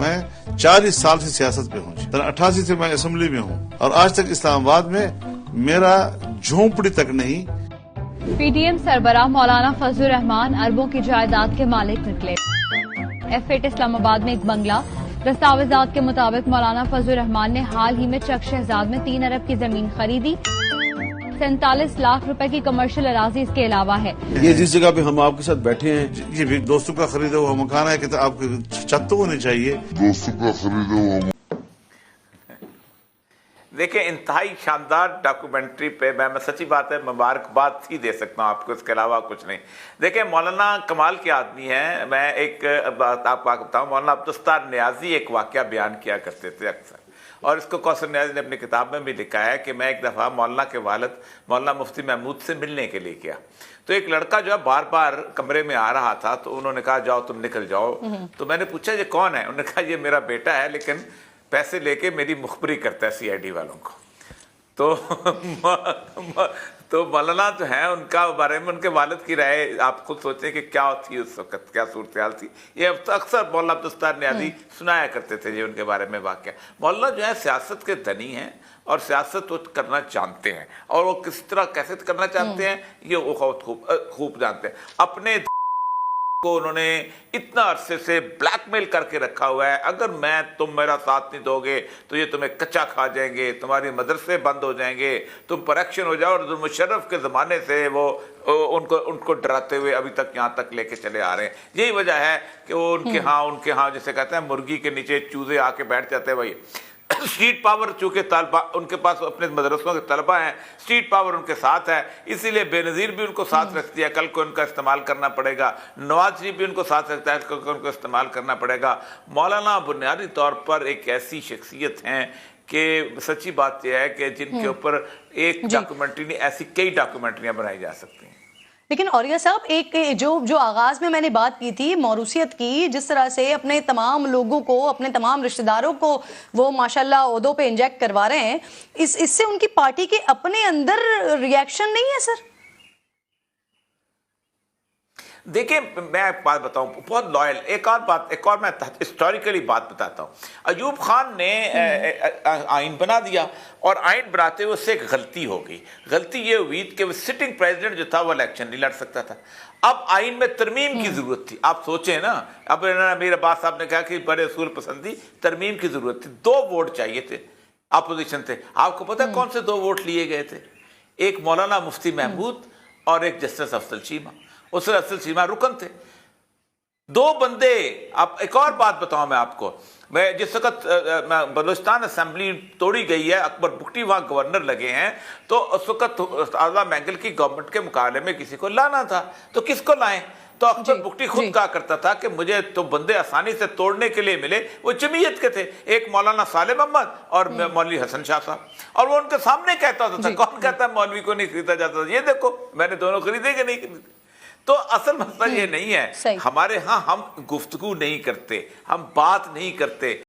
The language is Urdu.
میں 40 سال سے سیاست پہ ہوں. 88 سے میں اسمبلی میں ہوں اور آج تک اسلام آباد میں میرا جھونپڑی تک نہیں. پی ٹی ایم سربراہ مولانا فضل الرحمان اربوں کی جائیداد کے مالک نکلے. F8 اسلام آباد میں ایک بنگلہ. دستاویزات کے مطابق مولانا فضل الرحمان نے حال ہی میں چک شہزاد میں 3 ارب کی زمین خریدی. 47 لاکھ روپے کی کمرشل اراضی اس کے علاوہ ہے. یہ جس جگہ پہ ہم آپ کے ساتھ بیٹھے ہیں یہ بھی دوستوں کا خریدا ہوا مکان ہے کہ آپ کی چھت تو ہونی چاہیے. دوستوں کا خریدا ہوا. دیکھیں انتہائی شاندار ڈاکومنٹری پہ میں سچی بات ہے مبارکباد ہی دے سکتا ہوں آپ کو، اس کے علاوہ کچھ نہیں. دیکھیں مولانا کمال کے آدمی ہیں. میں ایک بات آپ کو بتاؤں، مولانا عبدالستار نیازی ایک واقعہ بیان کیا کرتے تھے اکثر، اور اس کو کوثر نیازی نے اپنی کتاب میں بھی لکھا ہے کہ میں ایک دفعہ مولانا کے والد مولانا مفتی محمود سے ملنے کے لیے گیا، تو ایک لڑکا جو ہے بار بار کمرے میں آ رہا تھا، تو انہوں نے کہا جاؤ تم نکل جاؤ. تو میں نے پوچھا یہ کون ہے؟ انہوں نے کہا یہ میرا بیٹا ہے، لیکن پیسے لے کے میری مخبری کرتا ہے سی آئی ڈی والوں کو. تو مولانا جو ہیں ان کا بارے میں ان کے والد کی رائے آپ خود سوچیں کہ کیا تھی اس وقت، کیا صورتحال تھی. یہ اکثر مولانا عبدالستار نیازی سنایا کرتے تھے یہ ان کے بارے میں واقعہ. مولانا جو ہے سیاست کے دنی ہیں اور سیاست وہ کرنا جانتے ہیں، اور وہ کس طرح کیسے کرنا چاہتے ہیں یہ وہ خوب جانتے ہیں. اپنے کو انہوں نے اتنا عرصے سے بلیک میل کر کے رکھا ہوا ہے، اگر تم میرا ساتھ نہیں دو گے تو یہ تمہیں کچا کھا جائیں گے، تمہاری مدرسے بند ہو جائیں گے، تم پر ایکشن ہو جاؤ. اور مشرف کے زمانے سے وہ ان کو ڈراتے ہوئے ابھی تک یہاں تک لے کے چلے آ رہے ہیں. یہی وجہ ہے کہ وہ ان کے ہاں جسے کہتے ہیں مرغی کے نیچے چوزے آ کے بیٹھ جاتے ہیں. وہی اسٹریٹ پاور، چونکہ طلبہ ان کے پاس اپنے مدرسوں کے طلبہ ہیں، اسٹریٹ پاور ان کے ساتھ ہے، اسی لیے بے نظیر بھی ان کو ساتھ رکھتی ہے. کل کو ان کا استعمال کرنا پڑے گا. نواز شریف بھی ان کو ساتھ رکھتا ہے، کل کو ان کو استعمال کرنا پڑے گا. مولانا بنیادی طور پر ایک ایسی شخصیت ہیں کہ سچی بات یہ ہے کہ جن کے اوپر ایک ڈاکومنٹری نہیں، ایسی کئی ڈاکومنٹریاں بنائی جا سکتی ہیں. لیکن اولیاء صاحب ایک جو آغاز میں نے بات کی تھی موروثیت کی، جس طرح سے اپنے تمام لوگوں کو، اپنے تمام رشتہ داروں کو وہ ماشاءاللہ عہدوں پہ انجیکٹ کروا رہے ہیں، اس سے ان کی پارٹی کے اپنے اندر ریاکشن نہیں ہے سر؟ دیکھیں میں ایک بات بتاؤں، بہت لائل ایک اور میں ہسٹوریکلی بات بتاتا ہوں. ایوب خان نے آئین بنا دیا، اور آئین بناتے ہوئے اس سے ایک غلطی ہو گئی. غلطی یہ ہوئی کہ وہ سٹنگ پریزیڈنٹ جو تھا وہ الیکشن نہیں لڑ سکتا تھا. اب آئین میں ترمیم کی ضرورت تھی. آپ سوچیں نا، اب امیر عباس صاحب نے کہا کہ بڑے اصول پسندی ترمیم کی ضرورت تھی. 2 ووٹ چاہیے تھے، اپوزیشن تھے. آپ کو پتہ ہے کون سے 2 ووٹ لیے گئے تھے؟ ایک مولانا مفتی محمود اور ایک جسٹس افضل چیمہ. اس سے افضل چیمہ رکن تھے. 2 بندے. اب ایک اور بات بتاؤں میں آپ کو، میں جس وقت بلوچستان اسمبلی توڑی گئی ہے، اکبر بگٹی وہاں گورنر لگے ہیں، تو اس وقت اعظم مینگل کی گورنمنٹ کے مقابلے میں کسی کو لانا تھا، تو کس کو لائیں؟ تو اکبر بگٹی خود کہا کرتا تھا کہ مجھے تو بندے آسانی سے توڑنے کے لیے ملے، وہ جمعیت کے تھے. ایک مولانا صالح محمد اور مولوی حسن شاہ صاحب، اور وہ ان کے سامنے کہتا ہوتا تھا. کون کہتا ہے مولوی کو نہیں خریدا جاتا تھا؟ یہ دیکھو میں نے دونوں خریدے کہ نہیں خریدے. تو اصل مسئلہ یہ نہیں ہے. ہمارے ہاں ہم گفتگو نہیں کرتے، ہم بات نہیں کرتے.